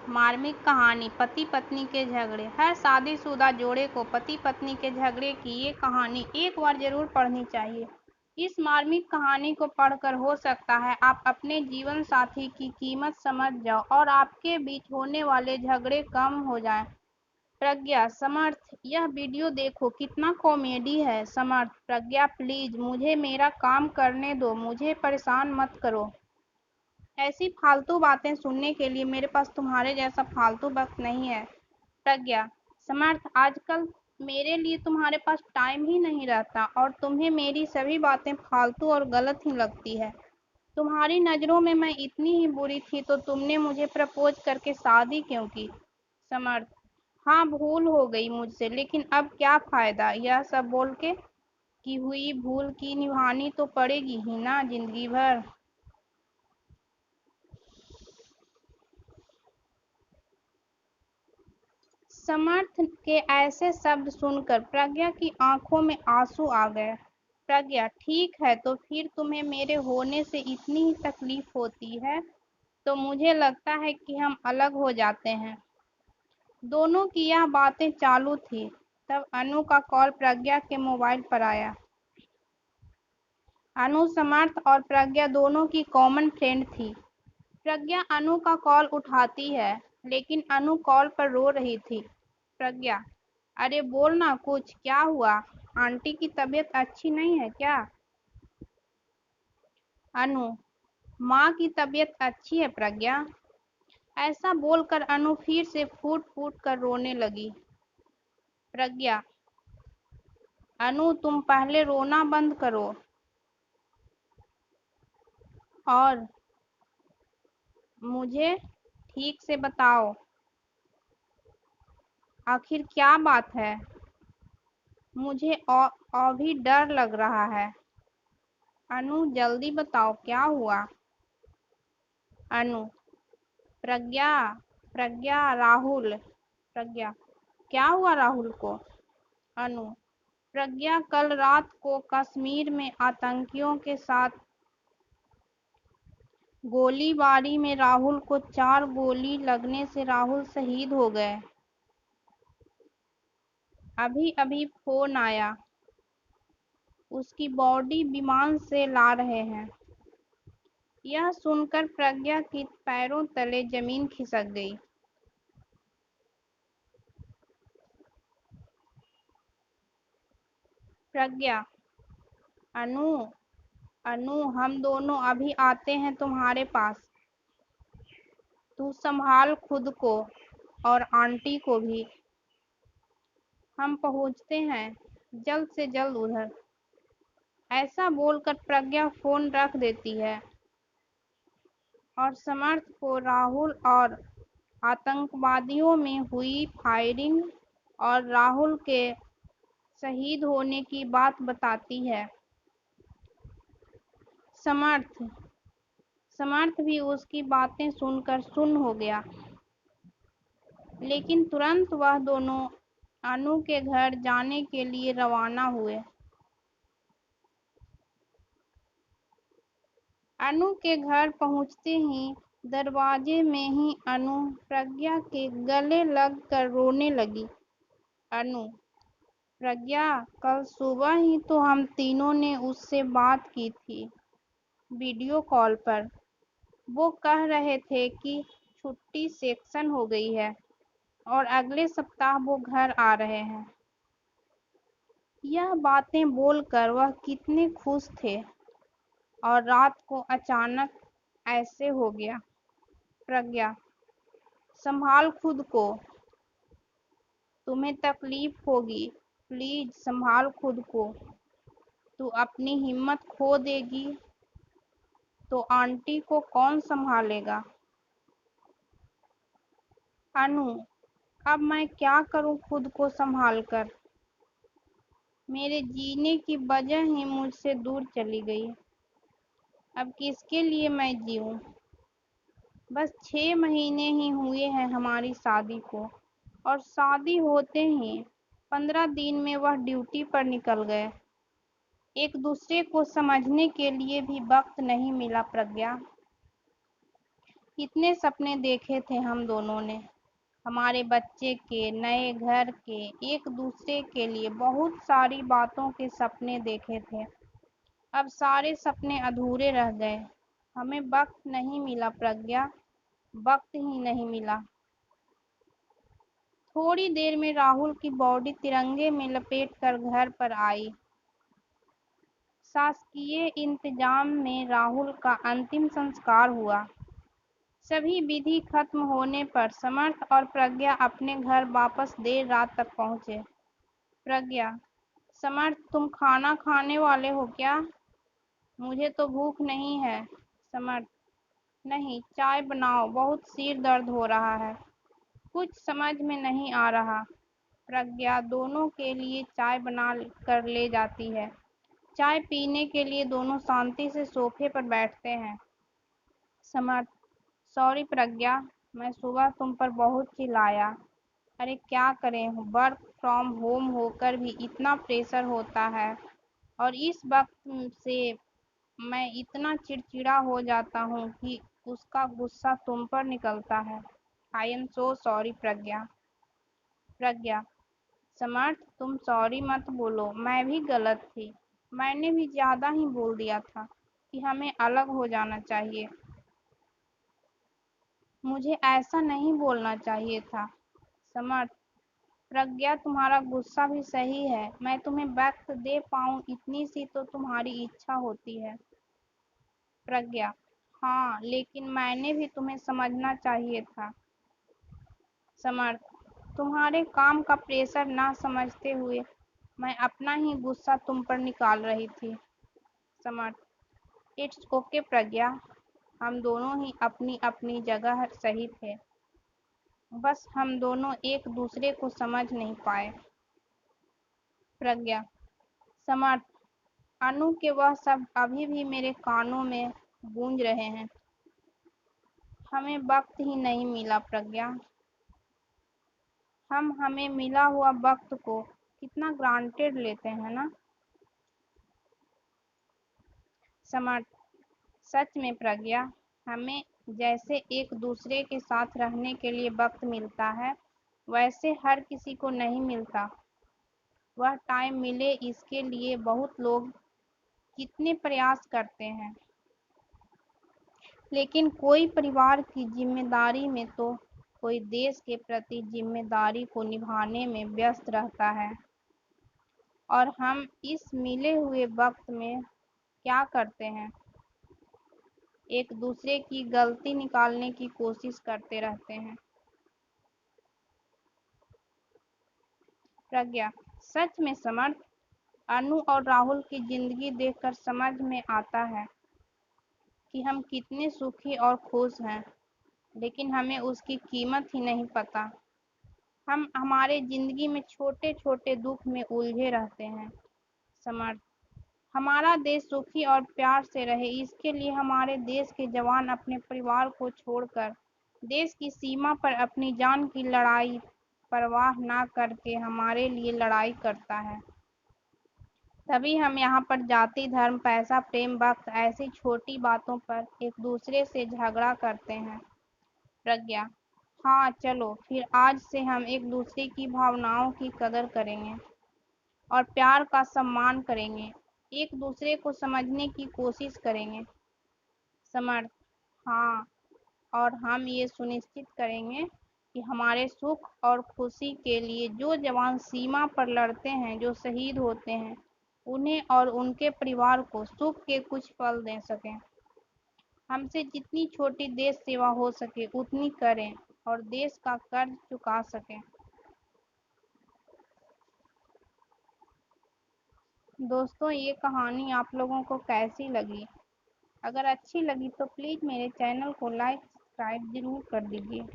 मार्मिक कहानी पति पत्नी के झगड़े। हर शादीशुदा जोड़े को पति पत्नी के झगड़े की ये कहानी एक बार जरूर पढ़नी चाहिए। इस मार्मिक कहानी को पढ़कर हो सकता है आप अपने जीवन साथी की कीमत समझ जाओ और आपके बीच होने वाले झगड़े कम हो जाएं। प्रज्ञा, समर्थ, यह वीडियो देखो कितना कॉमेडी है। समर्थ, प्रज्ञा प्लीज मुझे मेरा काम करने दो, मुझे परेशान मत करो। ऐसी फालतू बातें सुनने के लिए मेरे पास तुम्हारे जैसा फालतू वक्त नहीं है। प्रज्ञा, समर्थ, आजकल मेरे लिए तुम्हारे पास टाइम ही नहीं रहता और तुम्हें मेरी सभी बातें फालतू और गलत ही लगती है। तुम्हारी नजरों में मैं इतनी ही बुरी थी तो तुमने मुझे प्रपोज करके शादी क्यों की? समर्थ, हाँ भूल हो गई मुझसे, लेकिन अब क्या फायदा यह सब बोल के? की हुई भूल की निभानी तो पड़ेगी ही ना जिंदगी भर। समर्थ के ऐसे शब्द सुनकर प्रज्ञा की आंखों में आंसू आ गए। प्रज्ञा, ठीक है तो फिर तुम्हें मेरे होने से इतनी ही तकलीफ होती है तो मुझे लगता है कि हम अलग हो जाते हैं। दोनों की यह बातें चालू थी तब अनु का कॉल प्रज्ञा के मोबाइल पर आया। अनु समर्थ और प्रज्ञा दोनों की कॉमन फ्रेंड थी। प्रज्ञा अनु का कॉल उठाती है लेकिन अनु कॉल पर रो रही थी। प्रज्ञा, अरे बोल ना कुछ, क्या हुआ? आंटी की तबीयत अच्छी नहीं है क्या? अनु, माँ की तबीयत अच्छी है प्रज्ञा। ऐसा बोलकर अनु फिर से फूट फूट कर रोने लगी। प्रज्ञा, अनु तुम पहले रोना बंद करो और मुझे ठीक से बताओ आखिर क्या बात है? मुझे अभी डर लग रहा है। अनु जल्दी बताओ क्या हुआ? अनु, प्रज्ञा, प्रज्ञा, राहुल। प्रज्ञा, क्या हुआ राहुल को? अनु, प्रज्ञा कल रात को कश्मीर में आतंकियों के साथ गोलीबारी में राहुल को 4 गोली लगने से राहुल शहीद हो गए। अभी अभी फोन आया, उसकी बॉडी विमान से ला रहे हैं। यह सुनकर प्रज्ञा की पैरों तले जमीन खिसक गई। प्रज्ञा, अनु, अनु हम दोनों अभी आते हैं तुम्हारे पास। तू संभाल खुद को और आंटी को भी। हम पहुंचते हैं जल्द से जल्द उधर। ऐसा बोलकर प्रज्ञा फोन रख देती है और समर्थ को राहुल और आतंकवादियों में हुई फायरिंग और राहुल के शहीद होने की बात बताती है। समर्थ समर्थ भी उसकी बातें सुनकर सुन्न हो गया, लेकिन तुरंत वह दोनों अनु के घर जाने के लिए रवाना हुए। अनु के घर पहुंचते ही दरवाजे में ही अनु प्रज्ञा के गले लग कर रोने लगी। अनु, प्रज्ञा, कल सुबह ही तो हम तीनों ने उससे बात की थी वीडियो कॉल पर। वो कह रहे थे कि छुट्टी सेक्शन हो गई है और अगले सप्ताह वो घर आ रहे हैं। यह बातें बोलकर वह कितने खुश थे और रात को अचानक ऐसे हो गया। प्रज्ञा, संभाल खुद को, तुम्हें तकलीफ होगी, प्लीज संभाल खुद को। तू अपनी हिम्मत खो देगी तो आंटी को कौन संभालेगा? अनु, अब मैं क्या करूं खुद को संभाल कर? मेरे जीने की वजह ही मुझसे दूर चली गई। अब किसके लिए मैं जीऊं? बस 6 महीने ही हुए हैं हमारी शादी को और शादी होते ही 15 दिन में वह ड्यूटी पर निकल गए। एक दूसरे को समझने के लिए भी वक्त नहीं मिला प्रज्ञा। कितने सपने देखे थे हम दोनों ने, हमारे बच्चे के, नए घर के, एक दूसरे के लिए बहुत सारी बातों के सपने देखे थे। अब सारे सपने अधूरे रह गए। हमें वक्त नहीं मिला प्रज्ञा, वक्त ही नहीं मिला। थोड़ी देर में राहुल की बॉडी तिरंगे में लपेट कर घर पर आई। शासकीय इंतजाम में राहुल का अंतिम संस्कार हुआ। सभी विधि खत्म होने पर समर्थ और प्रज्ञा अपने घर वापस देर रात तक पहुंचे। प्रज्ञा, समर्थ तुम खाना खाने वाले हो क्या? मुझे तो भूख नहीं है। समर्थ, नहीं, चाय बनाओ, बहुत सिर दर्द हो रहा है। कुछ समझ में नहीं आ रहा। प्रज्ञा दोनों के लिए चाय बना कर ले जाती है। चाय पीने के लिए दोनों शांति से सोफे पर बैठते हैं। समर्थ, सॉरी प्रज्ञा, मैं सुबह तुम पर बहुत चिल्लाया। अरे क्या करें, वर्क फ्रॉम होम होकर भी इतना प्रेशर होता है और इस वक्त से मैं इतना चिड़चिड़ा हो जाता हूँ कि उसका गुस्सा तुम पर निकलता है। आई एम सो सॉरी प्रज्ञा। प्रज्ञा, समर्थ तुम सॉरी मत बोलो, मैं भी गलत थी। मैंने भी ज्यादा ही बोल दिया था कि हमें अलग हो जाना चाहिए। मुझे ऐसा नहीं बोलना चाहिए था। समर्थ, प्रज्ञा तुम्हारा गुस्सा भी सही है। मैं तुम्हें वक्त दे पाऊँ इतनी सी तो तुम्हारी इच्छा होती है। प्रज्ञा, हाँ, लेकिन मैंने भी तुम्हें समझना चाहिए था। समर्थ, तुम्हारे काम का प्रेशर ना समझते हुए मैं अपना ही गुस्सा तुम पर निकाल रही थी। समर्थ, इट्स ओके प्रज्ञा, हम दोनों ही अपनी अपनी जगह सही थे। बस हम दोनों एक दूसरे को समझ नहीं पाए। प्रज्ञा, समर्थ, अनु के वह सब अभी भी मेरे कानों में गूंज रहे हैं। हमें वक्त ही नहीं मिला प्रज्ञा। हम हमें मिला हुआ वक्त को कितना ग्रांटेड लेते हैं ना। समर्थ, सच में प्रज्ञा, हमें जैसे एक दूसरे के साथ रहने के लिए वक्त मिलता है वैसे हर किसी को नहीं मिलता। वह टाइम मिले इसके लिए बहुत लोग कितने प्रयास करते हैं, लेकिन कोई परिवार की जिम्मेदारी में तो कोई देश के प्रति जिम्मेदारी को निभाने में व्यस्त रहता है। और हम इस मिले हुए वक्त में क्या करते हैं? एक दूसरे की गलती निकालने की कोशिश करते रहते हैं। प्रज्ञा, सच में समर्थ, अनु और राहुल की जिंदगी देखकर समझ में आता है कि हम कितने सुखी और खुश हैं, लेकिन हमें उसकी कीमत ही नहीं पता। हम हमारे जिंदगी में छोटे छोटे दुख में उलझे रहते हैं। समर्थ, हमारा देश सुखी और प्यार से रहे इसके लिए हमारे देश के जवान अपने परिवार को छोड़कर देश की सीमा पर अपनी जान की लड़ाई परवाह ना करके हमारे लिए लड़ाई करता है। तभी हम यहाँ पर जाति, धर्म, पैसा, प्रेम, वक्त ऐसी छोटी बातों पर एक दूसरे से झगड़ा करते हैं। प्रज्ञा, हाँ चलो फिर आज से हम एक दूसरे की भावनाओं की कदर करेंगे और प्यार का सम्मान करेंगे, एक दूसरे को समझने की कोशिश करेंगे। समर्थ, हाँ, और हम ये सुनिश्चित करेंगे कि हमारे सुख और खुशी के लिए जो जवान सीमा पर लड़ते हैं, जो शहीद होते हैं, उन्हें और उनके परिवार को सुख के कुछ पल दे सकें। हमसे जितनी छोटी देश सेवा हो सके उतनी करें और देश का कर्ज चुका सकें। दोस्तों, ये कहानी आप लोगों को कैसी लगी? अगर अच्छी लगी तो प्लीज़ मेरे चैनल को लाइक सब्सक्राइब ज़रूर कर दीजिए।